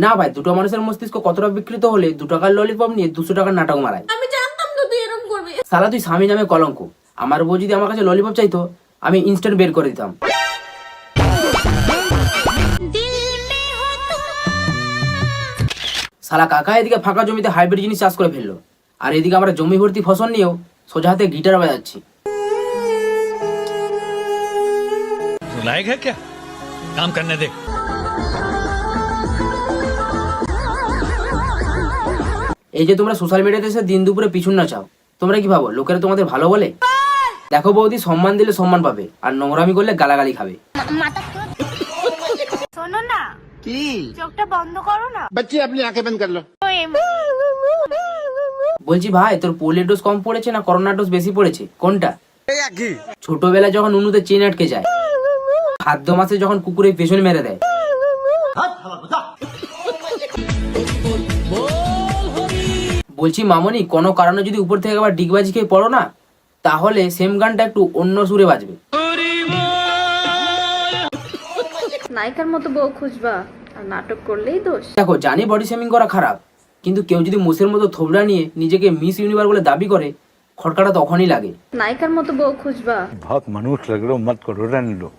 না ভাই, দুটো মানুষের মস্তিষ্ক কতটা বিকৃত হলে 2 টাকার ললিপপ নিয়ে 200 টাকার নাটক মারায়। আমি জানতাম তো তুই এরকম করবি। শালা তুই স্বামী নামে কলঙ্ক। আমার বউ যদি আমার কাছে ললিপপ চাইতো আমি ইনস্ট্যান্ট বের করে দিতাম। শালা কাকা এদিকে ফাঁকা জমিতে হাইব্রিড জিনিস চাষ করে ফেললো, আর এদিকে আমরা জমি ভর্তি ফসল নিয়েও সোজা হাতে গিটার বাজাচ্ছি। लायक है क्या काम करने दे। এই যে তোমরা সোশ্যাল মিডিয়াতে এসে দিন দুপুরে পিছন না চাও, তোমরা কি ভাবো লোকেরা তোমাদের ভালো বলে? দেখো বৌদি, সম্মান দিলে সম্মান পাবে, আর নোংরামি করলে গালাগালি খাবে। শোনো না, কি চোখটা বন্ধ করো না। बच्ची अपनी आंखें बंद कर लो। বলছি ভাই, তোর পোলিও ডোজ কম পড়েছে না করোনা ডোজ বেশি পড়েছে, কোনটা? ছোটবেলায় যখন উনুতে চেন আটকে যায়, খাদ্য মাসে যখন কুকুরের পেছনে মেরে দেয়। বলছি মামনি, কোনো কারণে যদি উপর থেকে আবার ডিগবাজি খেয়ে পড়ো না, তাহলে সেম গানটা একটু অন্য সুরে বাজবে। নায়িকার মতো বউ খুঁজবা আর নাটক করলেই দোষ। দেখো, জানি বডি শেমিং করা খারাপ, কিন্তু কেউ যদি মোষের মতো থোবড়া নিয়ে নিজেকে মিস ইউনিভার্স বলে দাবি করে, খটকাটা তখনই লাগে। নায়িকার মতো বউ খুঁজবা। बहुत मनुष्य लग रहे हो, मत करो, रहने लो।